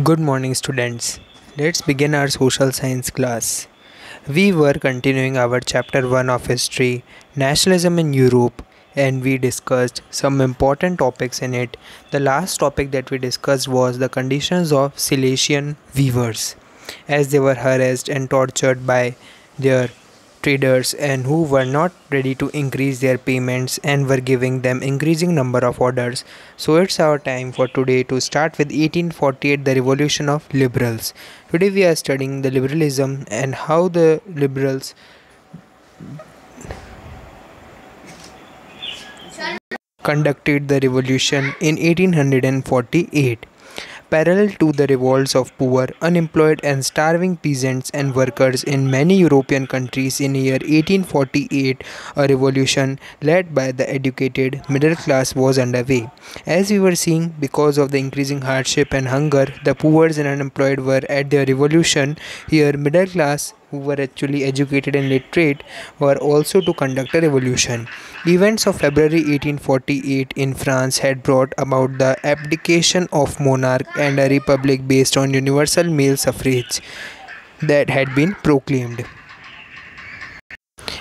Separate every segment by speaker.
Speaker 1: Good morning, students. Let's begin our social science class. We were continuing our chapter 1 of history, nationalism in Europe, and we discussed some important topics in it. The last topic that we discussed was the conditions of Silesian weavers, as they were harassed and tortured by their traders and who were not ready to increase their payments and were giving them increasing number of orders. So it's our time for today to start with 1848, the revolution of liberals. Today we are studying the liberalism and how the liberals conducted the revolution in 1848. Parallel to the revolts of poor, unemployed, and starving peasants and workers in many European countries in the year 1848, a revolution led by the educated middle class was underway. As we were seeing, because of the increasing hardship and hunger, the poor and unemployed were at their revolution. Here, middle class who were actually educated and literate were also to conduct a revolution. Events of February 1848 in France had brought about the abdication of monarch and a republic based on universal male suffrage that had been proclaimed.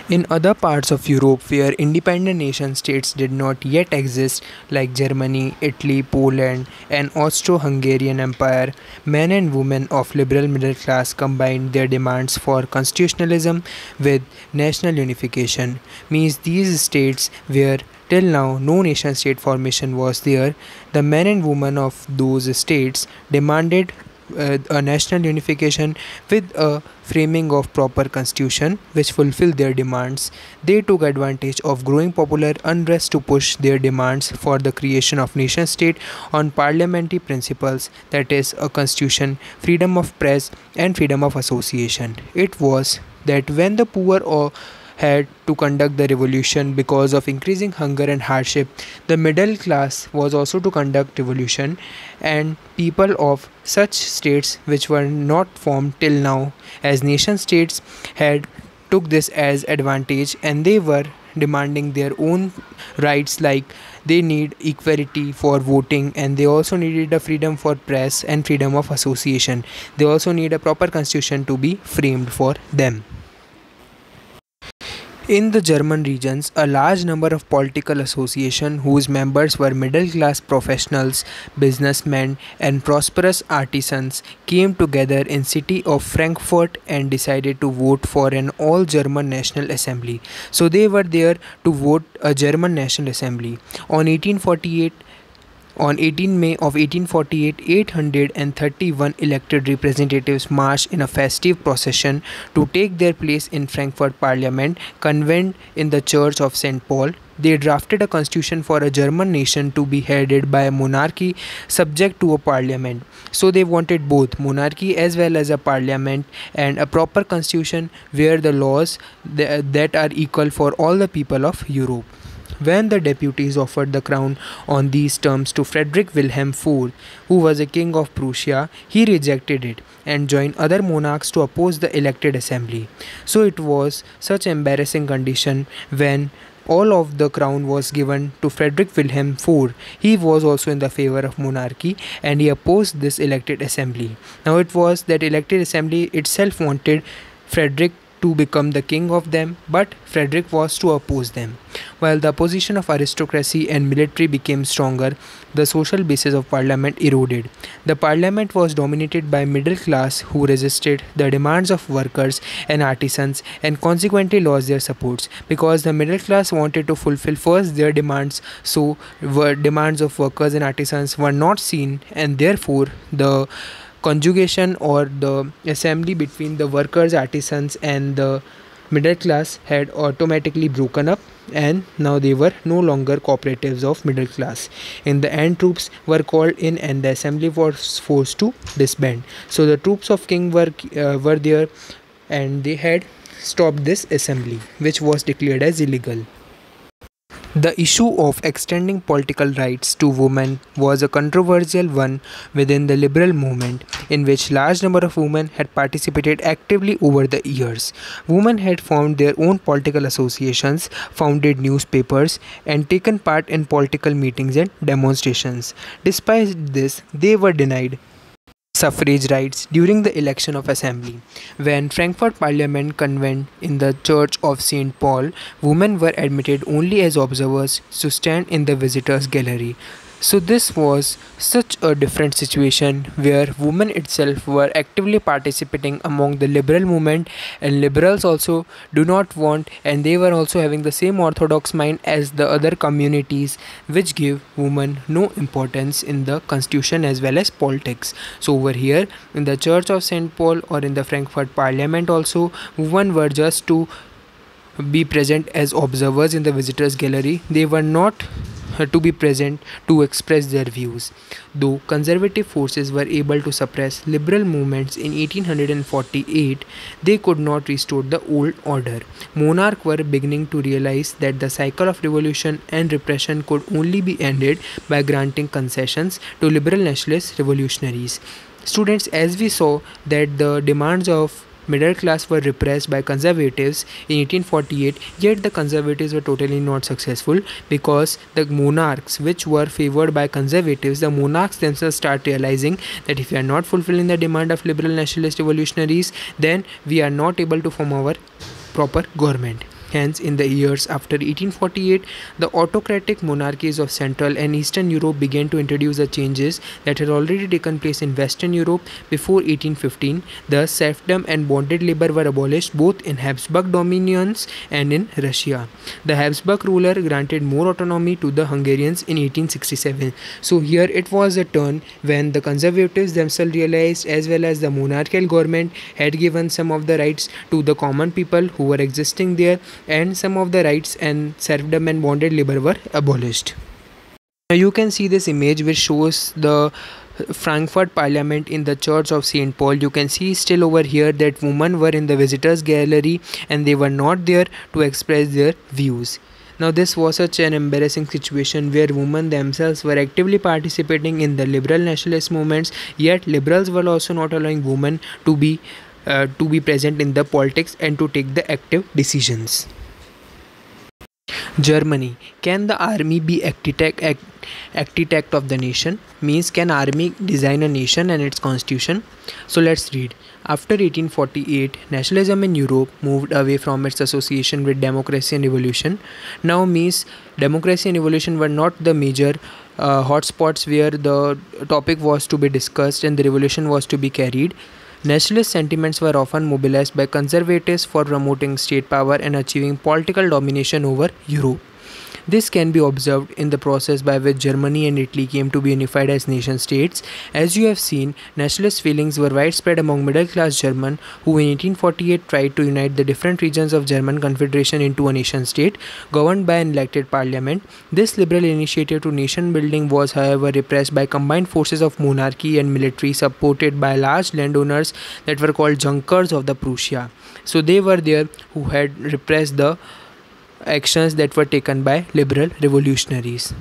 Speaker 1: In other parts of Europe where independent nation states did not yet exist, like Germany, Italy, Poland, and Austro-Hungarian Empire, men and women of liberal middle class combined their demands for constitutionalism with national unification. Means these states where till now no nation state formation was there, the men and women of those states demanded a national unification with a framing of proper constitution which fulfilled their demands. They took advantage of growing popular unrest to push their demands for the creation of nation state on parliamentary principles, that is a constitution, freedom of press and freedom of association. It was that when the poor or had to conduct the revolution because of increasing hunger and hardship, the middle class was also to conduct revolution, and people of such states which were not formed till now as nation states had took this as advantage, and they were demanding their own rights, like they need equality for voting, and they also needed a freedom for press and freedom of association. They also need a proper constitution to be framed for them. In the German regions, a large number of political associations whose members were middle-class professionals, businessmen, and prosperous artisans came together in city of Frankfurt and decided to vote for an all-German National Assembly. So they were there to vote a German National Assembly. On 18 May of 1848, 831 elected representatives marched in a festive procession to take their place in Frankfurt Parliament, convened in the Church of St. Paul. They drafted a constitution for a German nation to be headed by a monarchy subject to a parliament. So they wanted both monarchy as well as a parliament and a proper constitution where the laws that are equal for all the people of Europe. When the deputies offered the crown on these terms to Frederick Wilhelm IV, who was a king of Prussia, he rejected it and joined other monarchs to oppose the elected assembly. So it was such an embarrassing condition when all of the crown was given to Frederick Wilhelm IV. He was also in the favor of monarchy and he opposed this elected assembly. Now it was that elected assembly itself wanted Frederick to become the king of them, but Frederick was to oppose them. While the opposition of aristocracy and military became stronger, the social basis of parliament eroded. The parliament was dominated by middle class who resisted the demands of workers and artisans and consequently lost their supports because the middle class wanted to fulfill first their demands, so demands of workers and artisans were not seen, and therefore the conjugation or the assembly between the workers, artisans and the middle class had automatically broken up, and now they were no longer cooperatives of middle class. In the end, troops were called in and the assembly was forced to disband. So the troops of king were there and they had stopped this assembly, which was declared as illegal. The issue of extending political rights to women was a controversial one within the liberal movement, in which large number of women had participated actively over the years. Women had formed their own political associations, founded newspapers, and taken part in political meetings and demonstrations. Despite this, they were denied suffrage rights during the election of assembly. When Frankfurt Parliament convened in the Church of St. Paul, women were admitted only as observers to stand in the visitors' gallery. So this was such a different situation where women itself were actively participating among the liberal movement, and liberals also do not want, and they were also having the same orthodox mind as the other communities, which give women no importance in the constitution as well as politics. So over here in the Church of St. Paul or in the Frankfurt Parliament also, women were just to be present as observers in the visitors gallery. They were not to be present to express their views. Though conservative forces were able to suppress liberal movements in 1848, they could not restore the old order. Monarchs were beginning to realize that the cycle of revolution and repression could only be ended by granting concessions to liberal nationalist revolutionaries. Students, as we saw that the demands of middle class were repressed by conservatives in 1848, yet the conservatives were totally not successful, because the monarchs which were favored by conservatives, the monarchs themselves start realizing that if we are not fulfilling the demand of liberal nationalist revolutionaries, then we are not able to form our proper government. Hence, in the years after 1848, the autocratic monarchies of Central and Eastern Europe began to introduce the changes that had already taken place in Western Europe before 1815. The serfdom and bonded labor were abolished both in Habsburg dominions and in Russia. The Habsburg ruler granted more autonomy to the Hungarians in 1867. So here it was a turn when the conservatives themselves realized, as well as the monarchical government had given some of the rights to the common people who were existing there, and some of the rights and serfdom and bonded labor were abolished. Now you can see this image which shows the Frankfurt Parliament in the Church of St. Paul. You can see still over here that women were in the visitors gallery and they were not there to express their views. Now this was such an embarrassing situation where women themselves were actively participating in the liberal nationalist movements, yet liberals were also not allowing women to be present in the politics and to take the active decisions. Germany. Can the army be architect of the nation? Means, can army design a nation and its constitution? So let's read. After 1848, nationalism in Europe moved away from its association with democracy and revolution. Now means democracy and revolution were not the major hotspots where the topic was to be discussed and the revolution was to be carried. Nationalist sentiments were often mobilized by conservatives for promoting state power and achieving political domination over Europe. This can be observed in the process by which Germany and Italy came to be unified as nation states. As you have seen, nationalist feelings were widespread among middle-class Germans who in 1848 tried to unite the different regions of German Confederation into a nation state governed by an elected parliament. This liberal initiative to nation building was, however, repressed by combined forces of monarchy and military supported by large landowners that were called Junkers of the Prussia. So they were there who had repressed the actions that were taken by liberal revolutionaries.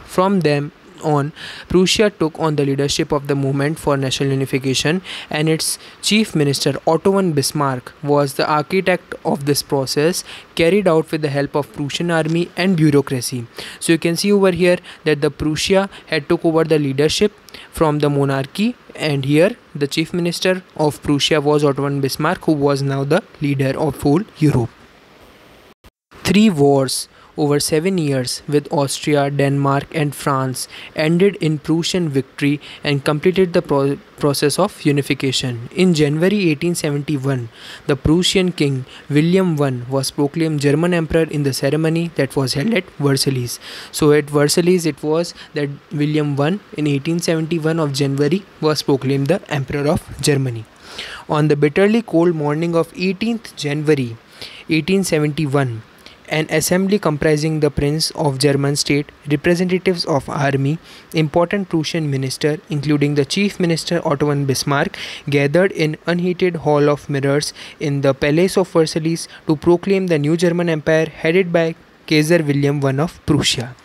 Speaker 1: From them on, Prussia took on the leadership of the movement for national unification, and its chief minister Otto von Bismarck was the architect of this process, carried out with the help of Prussian army and bureaucracy. So you can see over here that the Prussia had took over the leadership from the monarchy, and here the chief minister of Prussia was Otto von Bismarck, who was now the leader of whole Europe. 3 wars over 7 years with Austria, Denmark and France ended in Prussian victory and completed the process of unification. In January 1871, the Prussian king William I was proclaimed German emperor in the ceremony that was held at Versailles. So at Versailles it was that William I in 1871 of January was proclaimed the emperor of Germany. On the bitterly cold morning of 18th January 1871, an assembly comprising the Prince of German State, representatives of army, important Prussian minister, including the chief minister Otto von Bismarck, gathered in unheated hall of mirrors in the Palace of Versailles to proclaim the new German Empire headed by Kaiser William I of Prussia.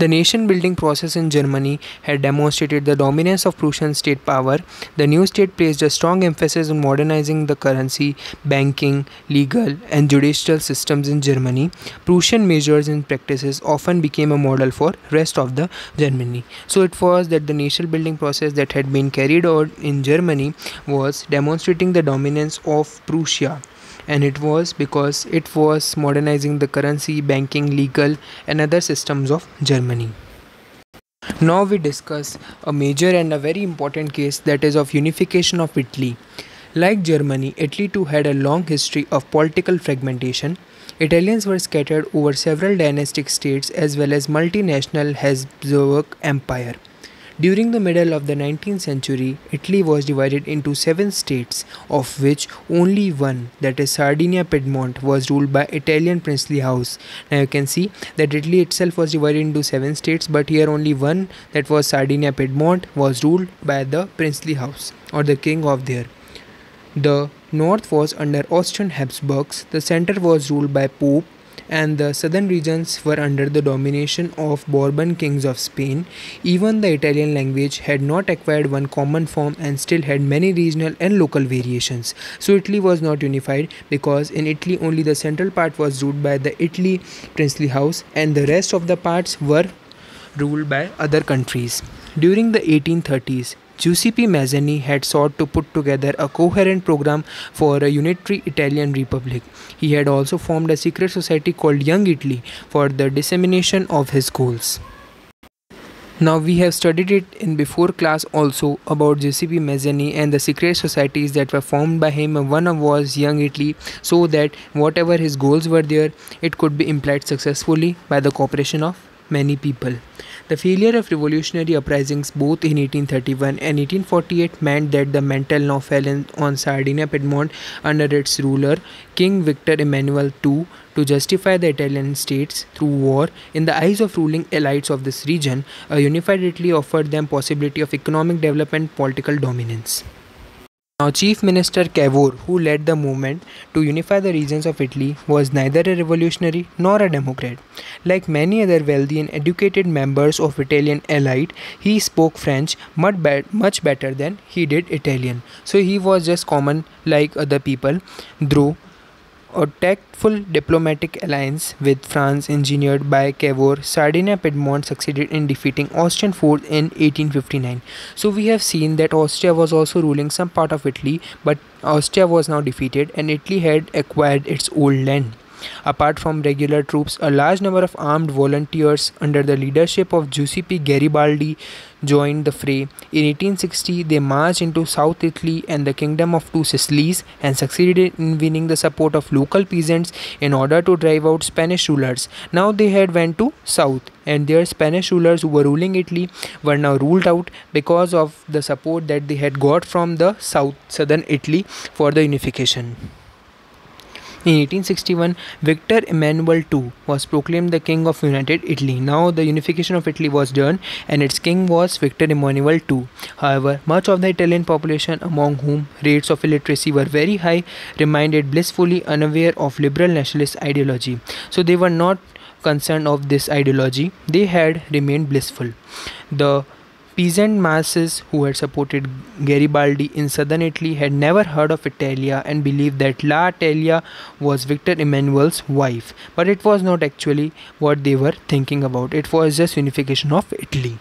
Speaker 1: The nation building process in Germany had demonstrated the dominance of Prussian state power. The new state placed a strong emphasis on modernizing the currency, banking, legal, and judicial systems in Germany. Prussian measures and practices often became a model for rest of the Germany. So it was that the nation building process that had been carried out in Germany was demonstrating the dominance of Prussia, and it was because it was modernizing the currency, banking, legal, and other systems of Germany. Now we discuss a major and a very important case, that is of unification of Italy. Like Germany, Italy too had a long history of political fragmentation. Italians were scattered over several dynastic states as well as multinational Habsburg Empire. During the middle of the 19th century, Italy was divided into 7 states, of which only one, that is Sardinia Piedmont, was ruled by Italian princely house. Now you can see that Italy itself was divided into 7 states, but here only one, that was Sardinia Piedmont, was ruled by the princely house or the king of there. The north was under Austrian Habsburgs, the center was ruled by Pope, and the southern regions were under the domination of Bourbon kings of Spain. Even the Italian language had not acquired one common form and still had many regional and local variations. So Italy was not unified because in Italy only the central part was ruled by the Italy princely house and the rest of the parts were ruled by other countries. During the 1830s, Giuseppe Mazzini had sought to put together a coherent program for a unitary Italian republic. He had also formed a secret society called Young Italy for the dissemination of his goals. Now we have studied it in before class also about Giuseppe Mazzini and the secret societies that were formed by him. One was Young Italy, so that whatever his goals were there, it could be implied successfully by the cooperation of many people. The failure of revolutionary uprisings both in 1831 and 1848 meant that the mantle now fell on Sardinia Piedmont under its ruler, King Victor Emmanuel II, to justify the Italian states through war. In the eyes of ruling elites of this region, a unified Italy offered them possibility of economic development, political dominance. Now, Chief Minister Cavour, who led the movement to unify the regions of Italy, was neither a revolutionary nor a democrat. Like many other wealthy and educated members of Italian elite, he spoke French much better than he did Italian. So he was just common like other people. Though a tactful diplomatic alliance with France engineered by Cavour, Sardinia Piedmont succeeded in defeating Austrian force in 1859. So we have seen that Austria was also ruling some part of Italy, but Austria was now defeated and Italy had acquired its old land. Apart from regular troops, a large number of armed volunteers under the leadership of Giuseppe Garibaldi joined the fray. In 1860, they marched into South Italy and the Kingdom of Two Sicilies and succeeded in winning the support of local peasants in order to drive out Spanish rulers. Now they had went to South, and their Spanish rulers who were ruling Italy were now ruled out because of the support that they had got from the southern Italy for the unification. In 1861, Victor Emmanuel II was proclaimed the King of United Italy. Now the unification of Italy was done and its king was Victor Emmanuel II. However, much of the Italian population, among whom rates of illiteracy were very high, remained blissfully unaware of liberal nationalist ideology. So they were not concerned of this ideology, they had remained blissful. The peasant masses who had supported Garibaldi in southern Italy had never heard of Italia and believed that La Italia was Victor Emmanuel's wife. But it was not actually what they were thinking about. It was just unification of Italy.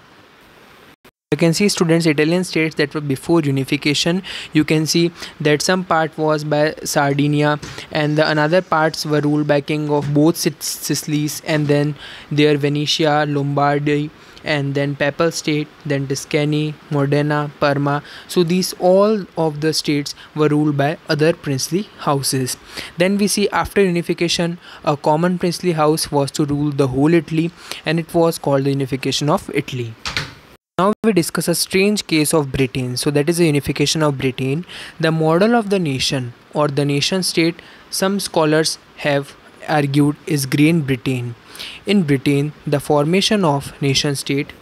Speaker 1: You can see, students, Italian states that were before unification. You can see that some part was by Sardinia and the another parts were ruled by king of both Sicilies, and then there Venetia, Lombardy, and then Papal State, then Tuscany, Modena, Parma. So these all of the states were ruled by other princely houses. Then we see after unification, a common princely house was to rule the whole Italy, and it was called the unification of Italy. Now we discuss a strange case of Britain. So that is the unification of Britain. The model of the nation or the nation state, some scholars have argued, is Great Britain. In Britain, the formation of nation state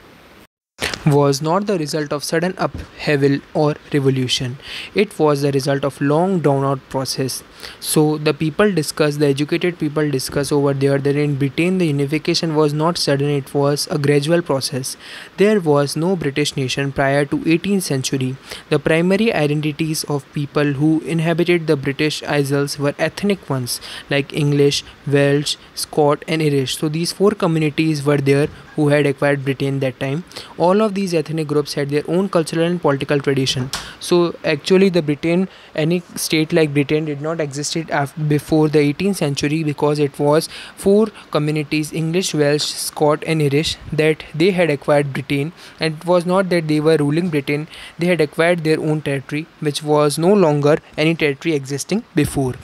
Speaker 1: was not the result of sudden upheaval or revolution. It was the result of long drawn out process. So the people discuss, the educated people discuss over there that in Britain the unification was not sudden, it was a gradual process. There was no British nation prior to 18th century. The primary identities of people who inhabited the British Isles were ethnic ones like English, Welsh, Scot and Irish. So these four communities were there who had acquired Britain that time. All of these ethnic groups had their own cultural and political tradition. So actually the Britain, any state like Britain did not existed before the 18th century, because it was four communities, English, Welsh, Scot and Irish, that they had acquired Britain. And it was not that they were ruling Britain, they had acquired their own territory which was no longer any territory existing before.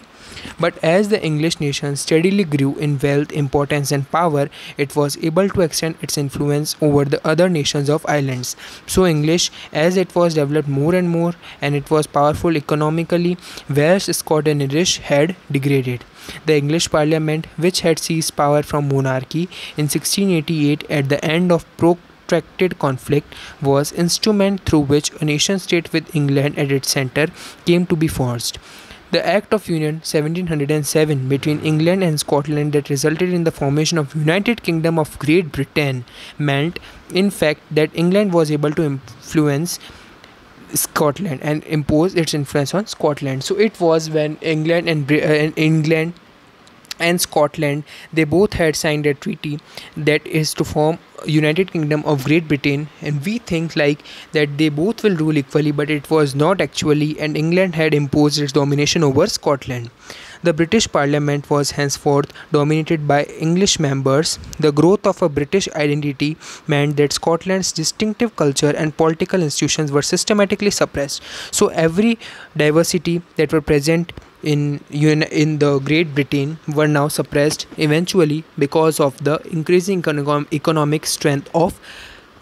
Speaker 1: But as the English nation steadily grew in wealth, importance and power, it was able to extend its influence over the other nations of islands. So English, as it was developed more and more and it was powerful economically, Welsh, Scot and Irish had degraded. The English Parliament, which had seized power from monarchy in 1688 at the end of protracted conflict, was instrument through which a nation state with England at its centre came to be forged. The Act of Union 1707 between England and Scotland that resulted in the formation of United Kingdom of Great Britain meant in fact that England was able to influence Scotland and impose its influence on Scotland. So it was when England and Scotland, they both had signed a treaty that is to form United Kingdom of Great Britain, and we think like that they both will rule equally, but it was not actually, and England had imposed its domination over Scotland. The British Parliament was henceforth dominated by English members. The growth of a British identity meant that Scotland's distinctive culture and political institutions were systematically suppressed. So every diversity that were present in the Great Britain were now suppressed eventually because of the increasing economic strength of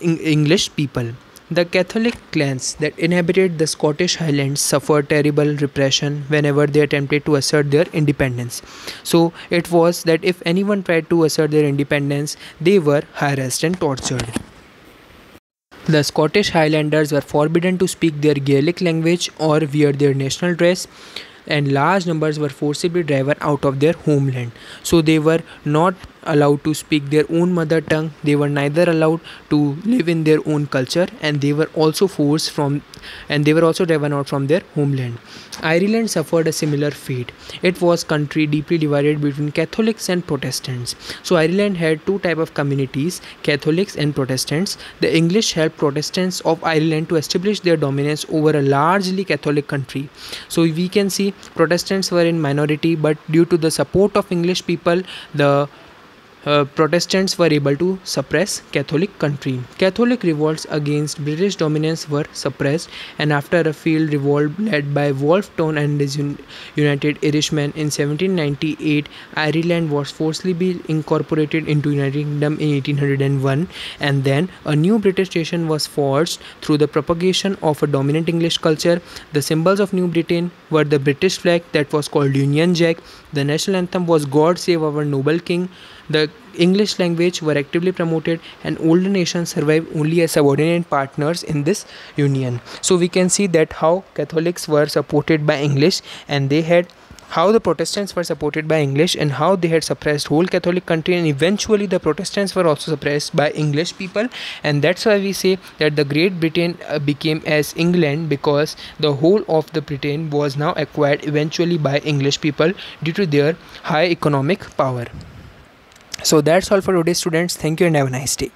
Speaker 1: English people. The Catholic clans that inhabited the Scottish Highlands suffered terrible repression whenever they attempted to assert their independence. So it was that if anyone tried to assert their independence, they were harassed and tortured. The Scottish Highlanders were forbidden to speak their Gaelic language or wear their national dress, and large numbers were forcibly driven out of their homeland. So they were not allowed to speak their own mother tongue, they were neither allowed to live in their own culture, and they were also driven out from their homeland. Ireland suffered a similar fate. It was country deeply divided between Catholics and Protestants. So Ireland had two type of communities, Catholics and Protestants. The English helped Protestants of Ireland to establish their dominance over a largely Catholic country. So we can see Protestants were in minority, but due to the support of English people, the Protestants were able to suppress Catholic country. Catholic revolts against British dominance were suppressed, and after a field revolt led by Wolfe Tone and his United Irishmen in 1798, Ireland was forcibly incorporated into United Kingdom in 1801, and then a new British nation was forged through the propagation of a dominant English culture. The symbols of New Britain were the British flag that was called Union Jack. The national anthem was God Save Our Noble King. The English language were actively promoted, and older nations survived only as subordinate partners in this union. So we can see that how Catholics were supported by English, and how the Protestants were supported by English, and how they had suppressed whole Catholic country, and eventually the Protestants were also suppressed by English people. And that's why we say that the Great Britain became as England, because the whole of the Britain was now acquired eventually by English people due to their high economic power. So that's all for today, students. Thank you and have a nice day.